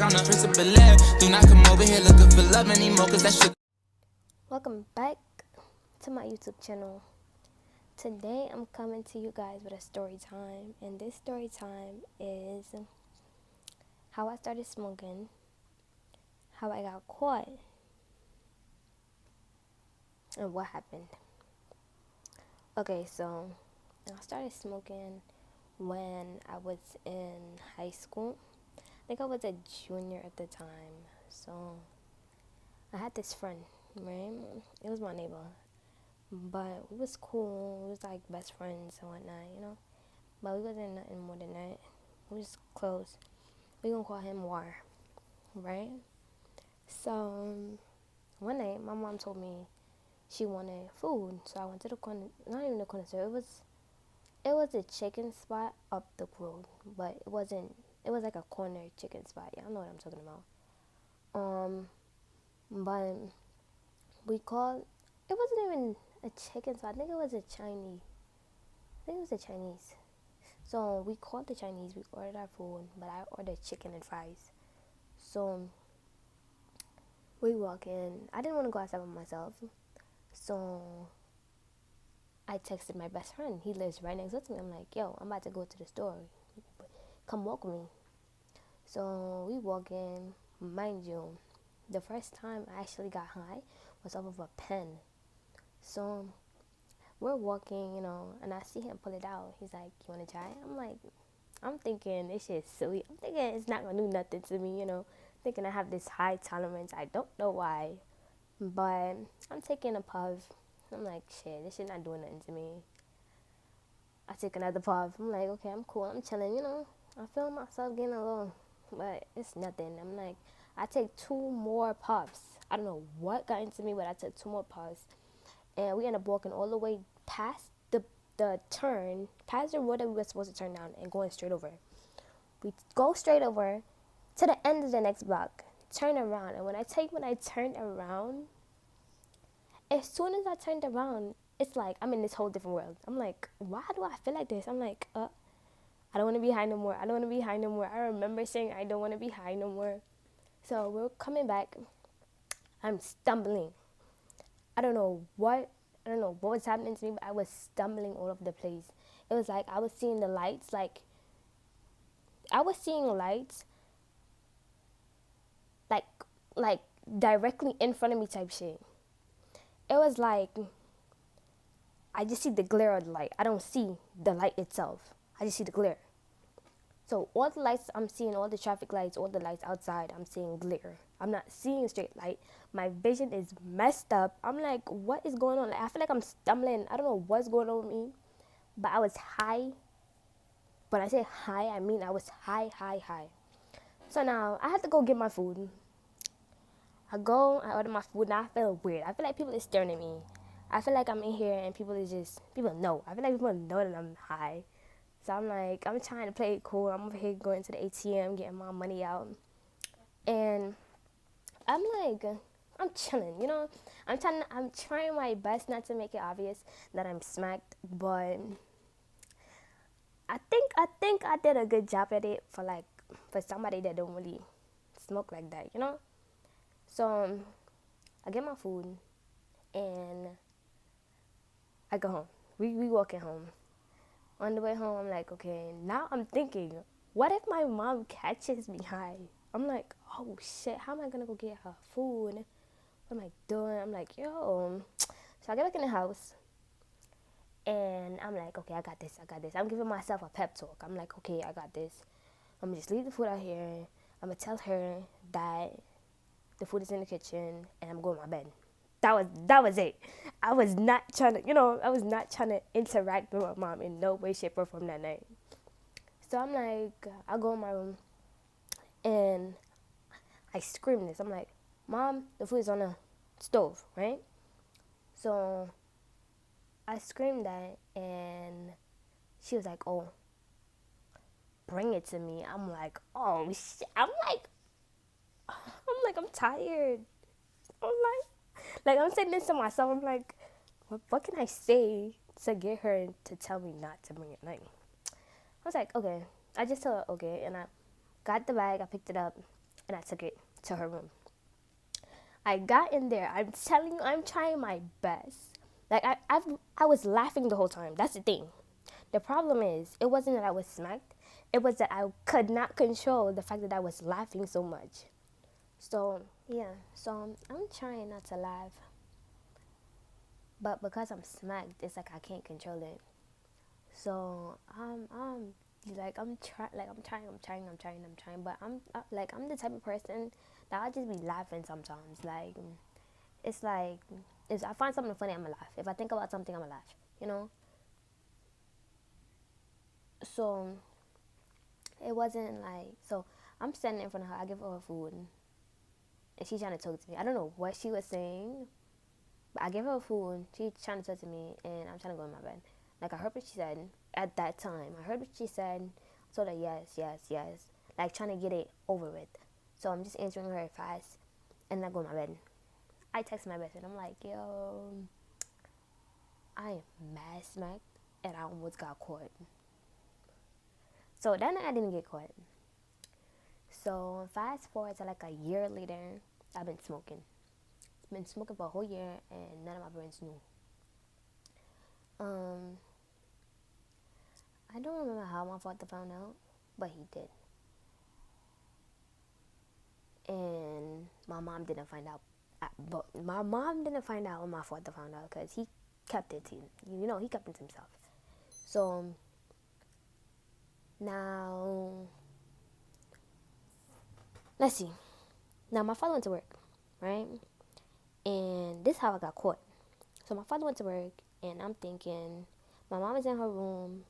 I'm the Prince of Bel-Air. Do not come over here looking for love anymore, cause that shit. Welcome back to my YouTube channel. Today I'm coming to you guys with a story time, and this story time is how I started smoking, how I got caught, and what happened. Okay, so I started smoking when I was in high school. I think I was a junior at the time. So I had this friend, right? It was my neighbor. But we was cool. We was like best friends and whatnot. But we wasn't nothing more than that. We was close. We gonna call him War, right? So one night, my mom told me she wanted food, so I went to the corner. Not even the corner store. It was a chicken spot up the road, but it wasn't. It was like a corner chicken spot. Y'all know what I'm talking about. But we called. It wasn't even a chicken spot. I think it was a Chinese. I think it was a Chinese. So we called the Chinese. We ordered our food, but I ordered chicken and fries. So we walk in. I didn't want to go outside by myself, so I texted my best friend. He lives right next door to me. I'm like, yo, I'm about to go to the store. Come walk with me. So we walk in. Mind you, the first time I actually got high was off of a pen. So we're walking, and I see him pull it out. He's like, you want to try it? I'm thinking this shit's silly. I'm thinking it's not going to do nothing to me. Thinking I have this high tolerance. I don't know why. But I'm taking a puff. I'm like, shit, this shit not doing nothing to me. I take another puff. I'm like, okay, I'm cool. I'm chilling, I feel myself getting a little, but it's nothing. I'm like, I take 2 more puffs. I don't know what got into me, but I took 2 more puffs. And we end up walking all the way past the turn, past the road that we were supposed to turn down and going straight over. We go straight over to the end of the next block, turn around. And when I turned around, as soon as I turned around, it's like I'm in this whole different world. I'm like, why do I feel like this? I'm like, I don't want to be high no more. I don't want to be high no more. I remember saying I don't want to be high no more. So we're coming back. I'm stumbling. I don't know what was happening to me, but I was stumbling all over the place. It was like I was seeing the lights, like directly in front of me type shit. It was like I just see the glare of the light. I don't see the light itself. I just see the glare. So all the lights I'm seeing, all the traffic lights, all the lights outside, I'm seeing glare. I'm not seeing straight light. My vision is messed up. I'm like, what is going on? Like, I feel like I'm stumbling. I don't know what's going on with me. But I was high. When I say high, I mean I was high. So now I had to go get my food. I order my food, and I feel weird. I feel like people are staring at me. I feel like I'm in here and people know. I feel like people know that I'm high. So I'm like, I'm trying to play it cool. I'm over here going to the ATM, getting my money out. And I'm like, I'm chilling, I'm trying my best not to make it obvious that I'm smacked, but I think I did a good job at it for somebody that don't really smoke like that. So I get my food and I go home. We walking home. On the way home, I'm like, okay, now I'm thinking, what if my mom catches me high? I'm like, oh shit, how am I gonna go get her food? What am I doing? I'm like, yo. So I get back in the house and I'm like, okay, I got this. I'm giving myself a pep talk. I'm like, okay, I got this. I'm gonna just leave the food out here. I'm gonna tell her that the food is in the kitchen and I'm going to my bed. That was it. I was not trying to interact with my mom in no way, shape, or form that night. So I'm like, I go in my room and I scream this. I'm like, Mom, the food is on the stove, right? So I screamed that and she was like, oh, bring it to me. I'm like, oh shit. I'm tired. I'm I'm saying this to myself. I'm like, what can I say to get her to tell me not to bring it? Like, I was like, okay. I just told her, okay. And I got the bag. I picked it up. and I took it to her room. I got in there. I'm telling you, I'm trying my best. Like I was laughing the whole time. That's the thing. The problem is, it wasn't that I was smacked. It was that I could not control the fact that I was laughing so much. So yeah. So I'm trying not to laugh, but because I'm smacked, it's like I can't control it. So like I'm trying, but I'm the type of person that I just be laughing sometimes. Like it's like if I find something funny, I'ma laugh. If I think about something, I'ma laugh. You know. So it wasn't like so. I'm standing in front of her. I give her food, and she's trying to talk to me. I don't know what she was saying, but I give her food. She's trying to talk to me, and I'm trying to go in my bed. Like I heard what she said at that time. I heard what she said. So that yes. Like trying to get it over with. So I'm just answering her fast, and then I go in my bed. I text my best friend. I'm like, yo, I am mad smacked, and I almost got caught. So that night I didn't get caught. So fast forward to like a year later, I've been smoking. I've been smoking for a whole year, and none of my friends knew. Um, I don't remember how my father found out, but he did. And my mom didn't find out. But my mom didn't find out when my father found out because he kept it to he kept it to himself. So now, let's see. Now my father went to work, right? And this is how I got caught. So my father went to work, and I'm thinking, my mom is in her room.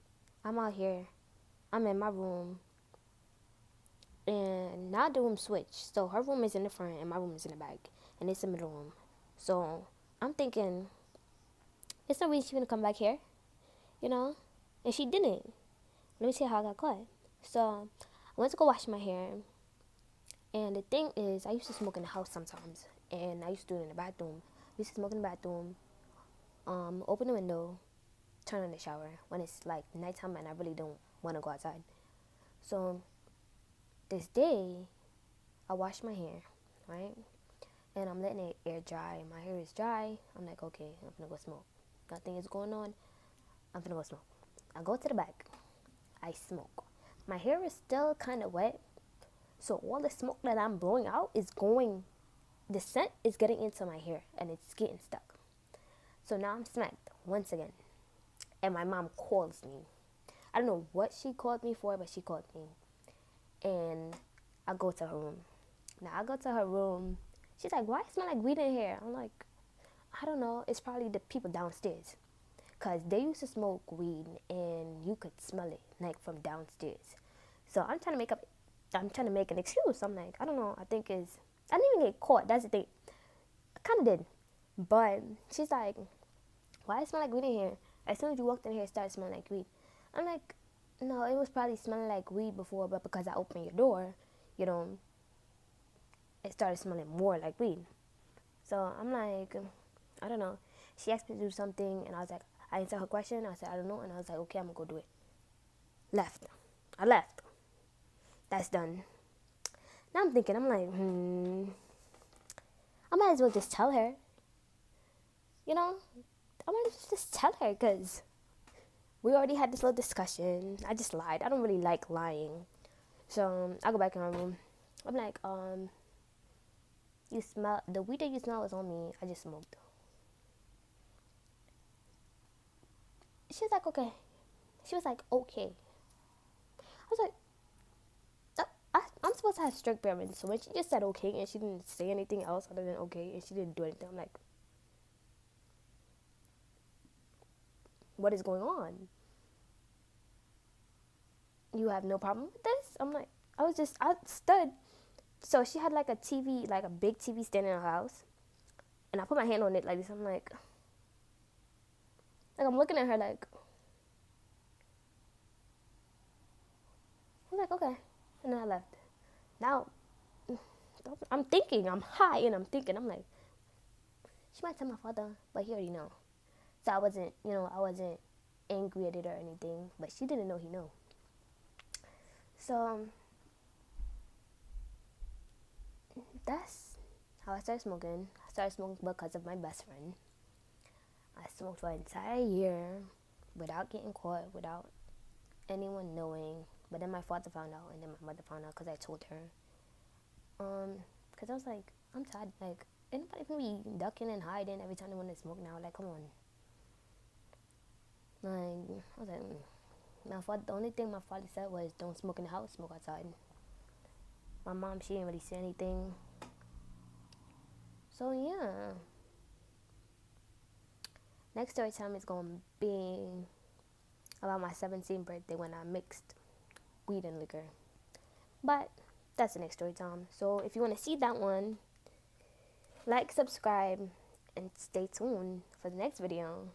I'm out here. I'm in my room. And now the room switched. So her room is in the front, and my room is in the back. And it's the middle room. So I'm thinking, it's no reason she's gonna come back here, you know? And she didn't. Let me see how I got caught. So I went to go wash my hair. And the thing is, I used to smoke in the house sometimes. And I used to do it in the bathroom. I used to smoke in the bathroom. Open the window, turn on the shower when it's like nighttime and I really don't want to go outside. So this day, I washed my hair, right? And I'm letting it air dry. My hair is dry. I'm like, okay, I'm gonna go smoke. Nothing is going on. I'm gonna go smoke. I go to the back. I smoke. My hair is still kind of wet. So all the smoke that I'm blowing out is the scent is getting into my hair and it's getting stuck. So now I'm smacked once again. And my mom calls me. I don't know what she called me for, but she called me. And I go to her room. Now I go to her room. She's like, why it smell like weed in here? I'm like, I don't know. It's probably the people downstairs. Because they used to smoke weed and you could smell it like from downstairs. So I'm trying to make an excuse. I'm like, I don't know. I didn't even get caught. That's the thing. I kind of did. But she's like, why it smell like weed in here? As soon as you walked in here, it started smelling like weed. I'm like, no, it was probably smelling like weed before, but because I opened your door, it started smelling more like weed. So I'm like, I don't know. She asked me to do something, and I was like, I answered her question. I said, I don't know. And I was like, okay, I'm going to go do it. I left. That's done. Now I'm thinking, I'm like, I might as well just tell her. I might as well just tell her because we already had this little discussion. I just lied. I don't really like lying. So I go back in my room. I'm like, you smell, the weed that you smell is on me. I just smoked. She was like, okay. She was like, okay. I was like, I'm supposed to have strict bearings. So when she just said okay and she didn't say anything else other than okay and she didn't do anything, I'm like, what is going on? You have no problem with this? I'm like, I stood. So she had like a TV, like a big TV standing in her house. And I put my hand on it like this. I'm like I'm looking at her like, I'm like, okay. And then I left. Now, I'm thinking, I'm high and I'm thinking, I'm like, she might tell my father, but he already know. So I wasn't angry at it or anything, but she didn't know he knew. So, that's how I started smoking. I started smoking because of my best friend. I smoked for an entire year without getting caught, without anyone knowing. But then my father found out, and then my mother found out because I told her. Because I was like, I'm tired. Like, anybody can be ducking and hiding every time they want to smoke now. Like, come on. Like, I was like, the only thing my father said was, don't smoke in the house, smoke outside. My mom, she didn't really say anything. So, yeah. Next story time is going to be about my 17th birthday when I mixed weed and liquor. But that's the next story time. So if you want to see that one, like, subscribe, and stay tuned for the next video.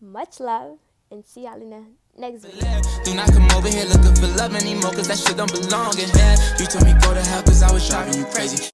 Much love, and see y'all in the next video. Do not come over here looking for love anymore, cause that shit don't belong in here. You told me go to hell cause I was driving you crazy.